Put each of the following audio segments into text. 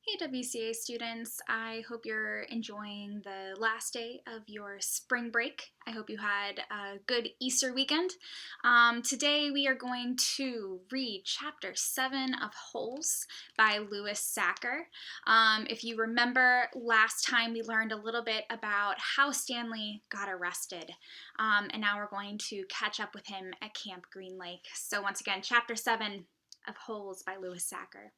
Hey WCA students, I hope you're enjoying the last day of your spring break. I hope you had a good Easter weekend. Today we are going to read chapter 7 of Holes by Sachar. If you remember, last time we learned a little bit about how Stanley got arrested, and now we're going to catch up with him at Camp Green Lake. So once again, chapter 7 of Holes by Sachar.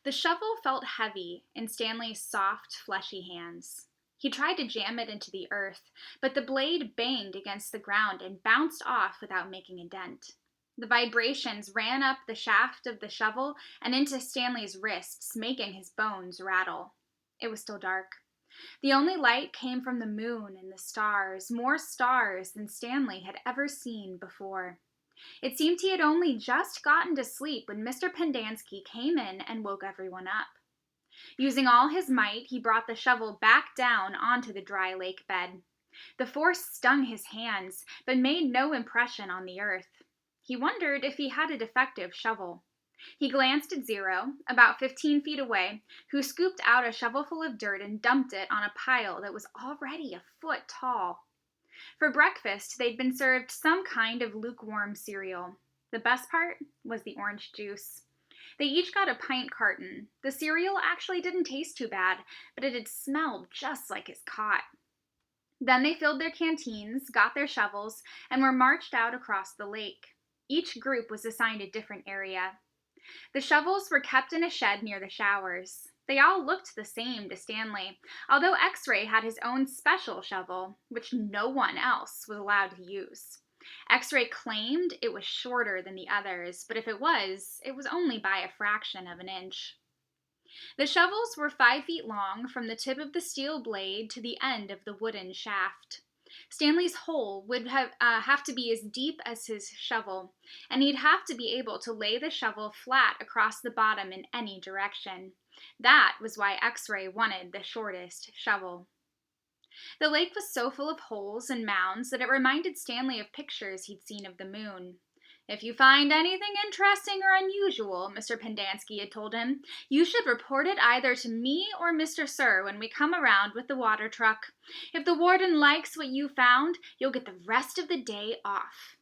The shovel felt heavy in Stanley's soft, fleshy hands. He tried to jam it into the earth, but the blade banged against the ground and bounced off without making a dent. The vibrations ran up the shaft of the shovel and into Stanley's wrists, making his bones rattle. It was still dark. The only light came from the moon and the stars, more stars than Stanley had ever seen before. It seemed he had only just gotten to sleep when Mr. Pendanski came in and woke everyone up. Using all his might, he brought the shovel back down onto the dry lake bed. The force stung his hands, but made no impression on the earth. He wondered if he had a defective shovel. He glanced at Zero, about 15 feet away, who scooped out a shovelful of dirt and dumped it on a pile that was already a foot tall. For breakfast, they'd been served some kind of lukewarm cereal. The best part was the orange juice. They each got a pint carton. The cereal actually didn't taste too bad, but it had smelled just like his cot. Then they filled their canteens, got their shovels, and were marched out across the lake. Each group was assigned a different area. The shovels were kept in a shed near the showers. They all looked the same to Stanley, although X-Ray had his own special shovel, which no one else was allowed to use. X-Ray claimed it was shorter than the others, but if it was only by a fraction of an inch. The shovels were 5 feet long from the tip of the steel blade to the end of the wooden shaft. Stanley's hole would have to be as deep as his shovel, and he'd have to be able to lay the shovel flat across the bottom in any direction. That was why X-Ray wanted the shortest shovel. The lake was so full of holes and mounds that it reminded Stanley of pictures he'd seen of the moon. "If you find anything interesting or unusual," Mr. Pendanski had told him, "you should report it either to me or Mr. Sir when we come around with the water truck. If the warden likes what you found, you'll get the rest of the day off."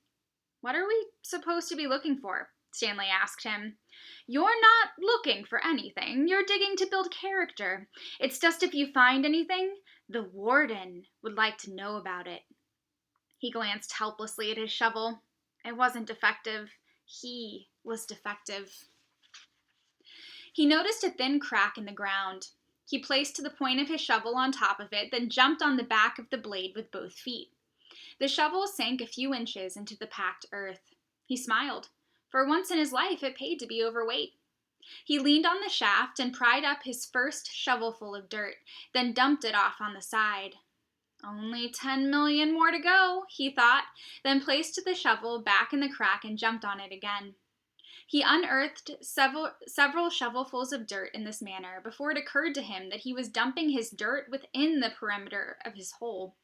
"What are we supposed to be looking for?" Stanley asked him. "You're not looking for anything. You're digging to build character. It's just if you find anything, the warden would like to know about it." He glanced helplessly at his shovel. It wasn't defective. He was defective. He noticed a thin crack in the ground. He placed the point of his shovel on top of it, then jumped on the back of the blade with both feet. The shovel sank a few inches into the packed earth. He smiled. For once in his life, it paid to be overweight. He leaned on the shaft and pried up his first shovelful of dirt, then dumped it off on the side. "Only 10 million more to go," he thought, then placed the shovel back in the crack and jumped on it again. He unearthed several shovelfuls of dirt in this manner before it occurred to him that he was dumping his dirt within the perimeter of his hole.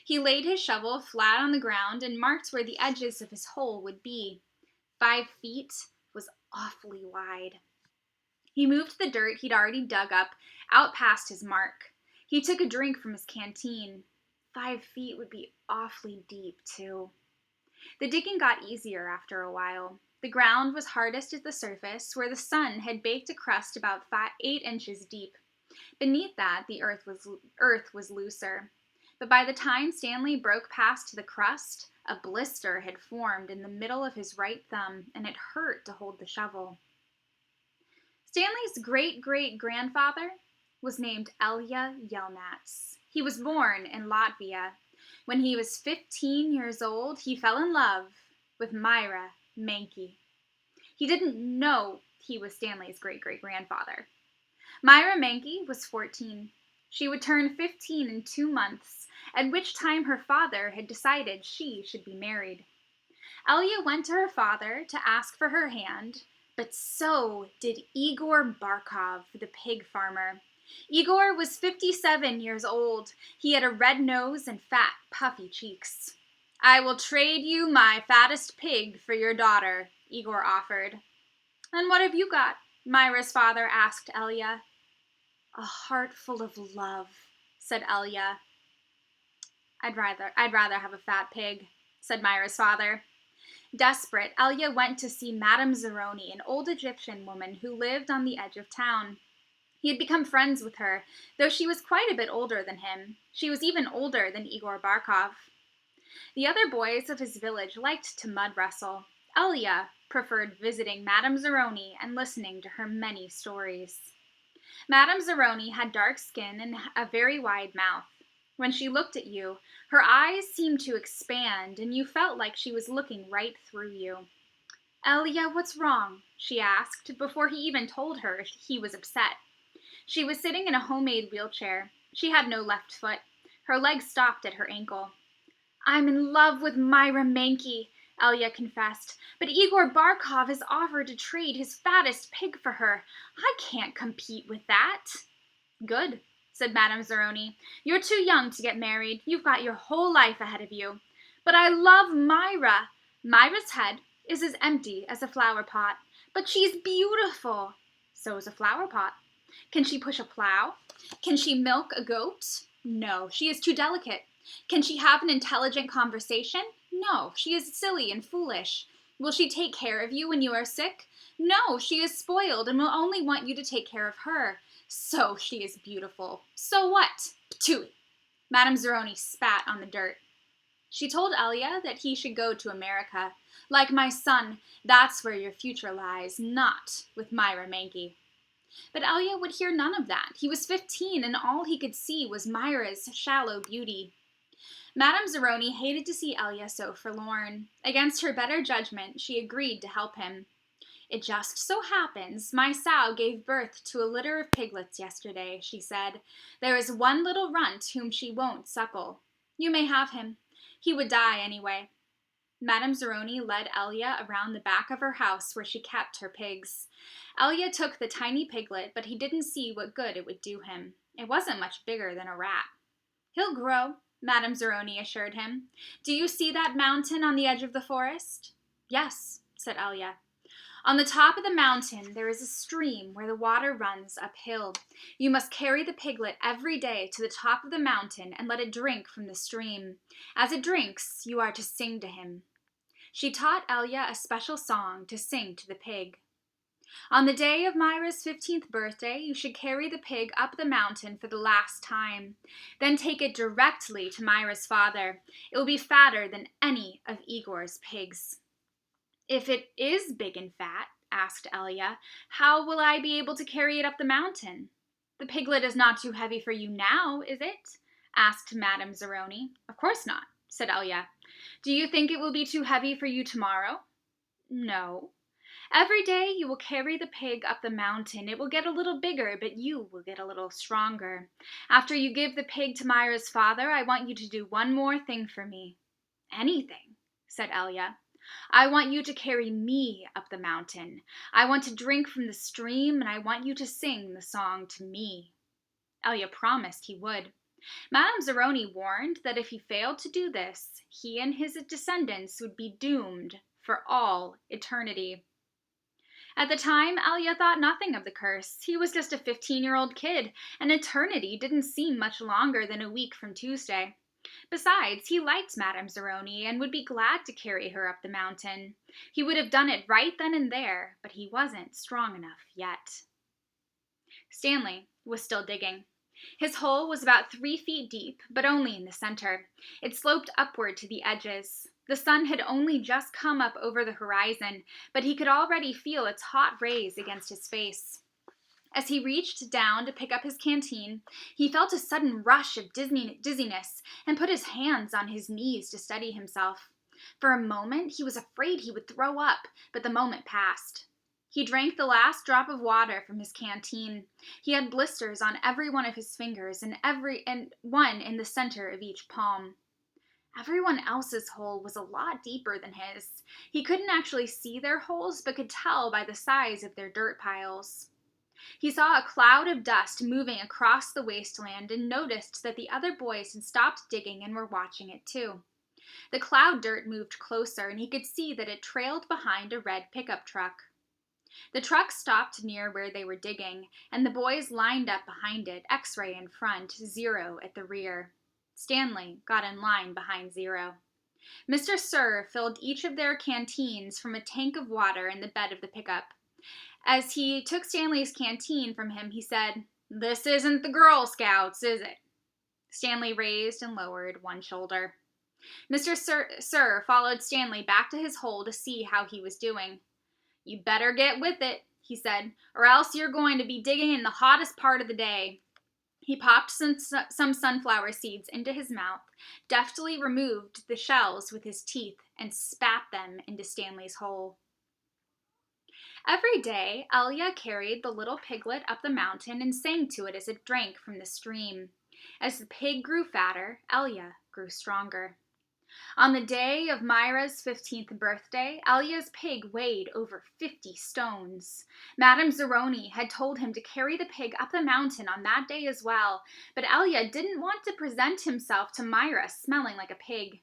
He laid his shovel flat on the ground and marked where the edges of his hole would be. 5 feet was awfully wide. He moved the dirt he'd already dug up out past his mark. He took a drink from his canteen. 5 feet would be awfully deep, too. The digging got easier after a while. The ground was hardest at the surface, where the sun had baked a crust about 8 inches deep. Beneath that, the earth was looser. But by the time Stanley broke past the crust, a blister had formed in the middle of his right thumb, and it hurt to hold the shovel. Stanley's great-great-grandfather was named Elia Yelnats. He was born in Latvia. When he was 15 years old, he fell in love with Myra Mankey. He didn't know he was Stanley's great-great-grandfather. Myra Mankey was 14. She would turn 15 in 2 months, at which time her father had decided she should be married. Elia went to her father to ask for her hand, but so did Igor Barkov, the pig farmer. Igor was 57 years old. He had a red nose and fat, puffy cheeks. "I will trade you my fattest pig for your daughter," Igor offered. "And what have you got?" Myra's father asked Elia. A heart full of love, said Elia. I'd rather have a fat pig, said Myra's father. Desperate, Elia went to see Madame Zeroni, an old Egyptian woman who lived on the edge of town. He had become friends with her, though she was quite a bit older than him. She was even older than Igor Barkov. The other boys of his village liked to mud wrestle. Elia preferred visiting Madame Zeroni and listening to her many stories. Madame Zeroni had dark skin and a very wide mouth. When she looked at you, her eyes seemed to expand, and you felt like she was looking right through you. Elia, what's wrong? She asked, before he even told her he was upset. She was sitting in a homemade wheelchair. She had no left foot. Her leg stopped at her ankle. I'm in love with Myra Mankey, Elia confessed, but Igor Barkov has offered to trade his fattest pig for her. I can't compete with that. Good, said Madame Zeroni. You're too young to get married. You've got your whole life ahead of you. But I love Myra. Myra's head is as empty as a flower pot, but she's beautiful. So is a flower pot. Can she push a plow? Can she milk a goat? No, she is too delicate. Can she have an intelligent conversation? No, she is silly and foolish. Will she take care of you when you are sick? No, she is spoiled and will only want you to take care of her. So she is beautiful. So what? Ptooey. Madame Zeroni spat on the dirt. She told Elia that he should go to America. Like my son, that's where your future lies, not with Myra Mankey. But Elia would hear none of that. He was 15, and all he could see was Myra's shallow beauty. Madame Zeroni hated to see Elia so forlorn. Against her better judgment, she agreed to help him. It just so happens my sow gave birth to a litter of piglets yesterday, she said. There is one little runt whom she won't suckle. You may have him. He would die anyway. Madame Zeroni led Elia around the back of her house where she kept her pigs. Elia took the tiny piglet, but he didn't see what good it would do him. It wasn't much bigger than a rat. He'll grow, Madame Zeroni assured him. Do you see that mountain on the edge of the forest? Yes, said Elia. On the top of the mountain there is a stream where the water runs uphill. You must carry the piglet every day to the top of the mountain and let it drink from the stream. As it drinks, you are to sing to him. She taught Elia a special song to sing to the pig. On the day of Myra's 15th birthday, you should carry the pig up the mountain for the last time. Then take it directly to Myra's father. It will be fatter than any of Igor's pigs. If it is big and fat, asked Elia, how will I be able to carry it up the mountain? The piglet is not too heavy for you now, is it? Asked Madame Zeroni. Of course not, said Elia. Do you think it will be too heavy for you tomorrow? No. Every day you will carry the pig up the mountain. It will get a little bigger, but you will get a little stronger. After you give the pig to Myra's father, I want you to do one more thing for me. Anything, said Elia. I want you to carry me up the mountain. I want to drink from the stream, and I want you to sing the song to me. Elia promised he would. Madame Zeroni warned that if he failed to do this, he and his descendants would be doomed for all eternity. At the time, Elia thought nothing of the curse. He was just a 15-year-old kid, and eternity didn't seem much longer than a week from Tuesday. Besides, he liked Madame Zeroni and would be glad to carry her up the mountain. He would have done it right then and there, but he wasn't strong enough yet. Stanley was still digging. His hole was about 3 feet deep, but only in the center. It sloped upward to the edges. The sun had only just come up over the horizon, but he could already feel its hot rays against his face. As he reached down to pick up his canteen, he felt a sudden rush of dizziness and put his hands on his knees to steady himself. For a moment, he was afraid he would throw up, but the moment passed. He drank the last drop of water from his canteen. He had blisters on every one of his fingers and one in the center of each palm. Everyone else's hole was a lot deeper than his. He couldn't actually see their holes, but could tell by the size of their dirt piles. He saw a cloud of dust moving across the wasteland and noticed that the other boys had stopped digging and were watching it too. The cloud dirt moved closer, and he could see that it trailed behind a red pickup truck. The truck stopped near where they were digging, and the boys lined up behind it, X-ray in front, Zero at the rear. Stanley got in line behind Zero. Mr. Sir filled each of their canteens from a tank of water in the bed of the pickup. As he took Stanley's canteen from him, he said, "This isn't the Girl Scouts, is it?" Stanley raised and lowered one shoulder. Mr. Sir followed Stanley back to his hole to see how he was doing. "You better get with it," he said, "or else you're going to be digging in the hottest part of the day." He popped some sunflower seeds into his mouth, deftly removed the shells with his teeth, and spat them into Stanley's hole. Every day, Elia carried the little piglet up the mountain and sang to it as it drank from the stream. As the pig grew fatter, Elia grew stronger. On the day of Myra's 15th birthday, Elia's pig weighed over 50 stones. Madame Zeroni had told him to carry the pig up the mountain on that day as well, but Elia didn't want to present himself to Myra smelling like a pig.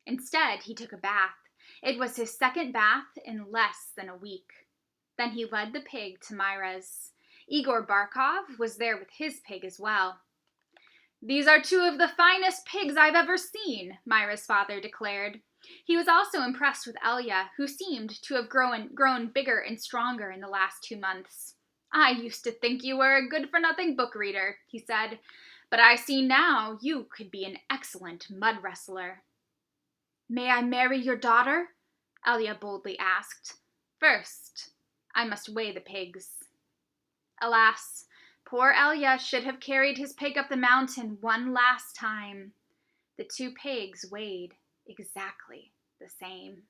Instead, he took a bath. It was his second bath in less than a week. Then he led the pig to Myra's. Igor Barkov was there with his pig as well. "These are two of the finest pigs I've ever seen," Myra's father declared. He was also impressed with Elia, who seemed to have grown bigger and stronger in the last 2 months. "I used to think you were a good-for-nothing book reader," he said, "but I see now you could be an excellent mud wrestler." "May I marry your daughter?" Elia boldly asked. "First, I must weigh the pigs." Alas, poor Elia should have carried his pig up the mountain one last time. The two pigs weighed exactly the same.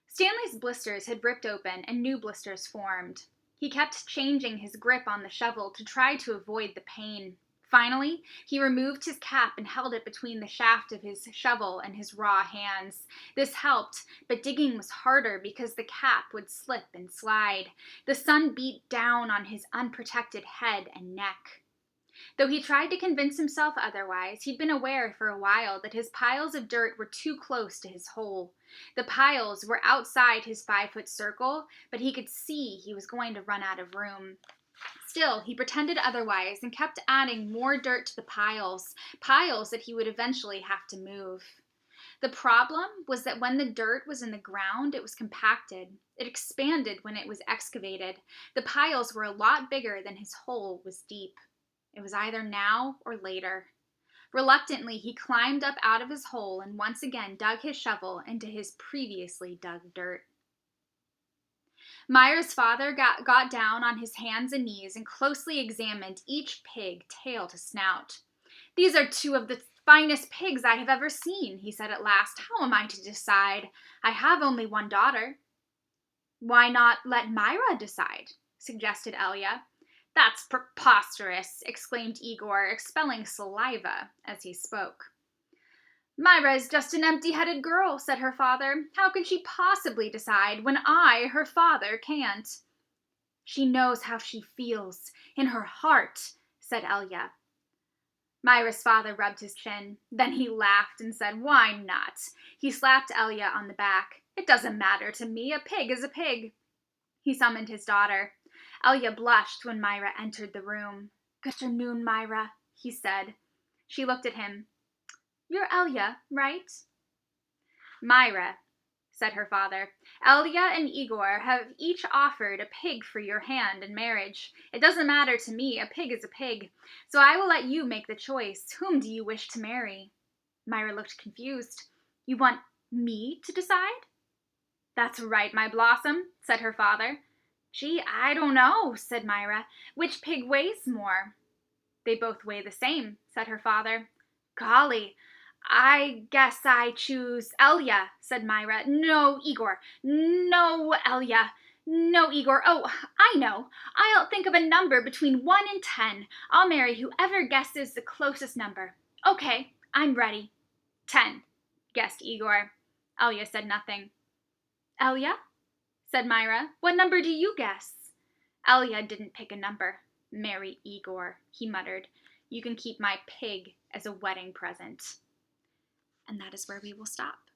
Stanley's blisters had ripped open and new blisters formed. He kept changing his grip on the shovel to try to avoid the pain. Finally, he removed his cap and held it between the shaft of his shovel and his raw hands. This helped, but digging was harder because the cap would slip and slide. The sun beat down on his unprotected head and neck. Though he tried to convince himself otherwise, he'd been aware for a while that his piles of dirt were too close to his hole. The piles were outside his 5-foot circle, but he could see he was going to run out of room. Still, he pretended otherwise and kept adding more dirt to the piles that he would eventually have to move. The problem was that when the dirt was in the ground, it was compacted. It expanded when it was excavated. The piles were a lot bigger than his hole was deep. It was either now or later. Reluctantly, he climbed up out of his hole and once again dug his shovel into his previously dug dirt. Myra's father got down on his hands and knees and closely examined each pig, tail to snout. "These are two of the finest pigs I have ever seen," he said at last. "How am I to decide? I have only one daughter." "Why not let Myra decide?" suggested Elia. "That's preposterous," exclaimed Igor, expelling saliva as he spoke. "Myra is just an empty-headed girl," said her father. "How can she possibly decide when I, her father, can't?" "She knows how she feels, in her heart," said Elia. Myra's father rubbed his chin. Then he laughed and said, "Why not?" He slapped Elia on the back. "It doesn't matter to me. A pig is a pig." He summoned his daughter. Elia blushed when Myra entered the room. "Good afternoon, Myra," he said. She looked at him. "You're Elia, right?" "Myra," said her father, "Elia and Igor have each offered a pig for your hand in marriage. It doesn't matter to me. A pig is a pig. So I will let you make the choice. Whom do you wish to marry?" Myra looked confused. "You want me to decide?" "That's right, my blossom," said her father. "Gee, I don't know," said Myra. "Which pig weighs more?" "They both weigh the same," said her father. "Golly, I guess I choose Elia," said Myra. "No, Igor. No, Elia. No, Igor. Oh, I know. I'll think of a number between 1 and 10. I'll marry whoever guesses the closest number." "Okay, I'm ready." 10, guessed Igor. Elia said nothing. "Elia?" said Myra. "What number do you guess?" Elia didn't pick a number. "Marry Igor," he muttered. "You can keep my pig as a wedding present." And that is where we will stop.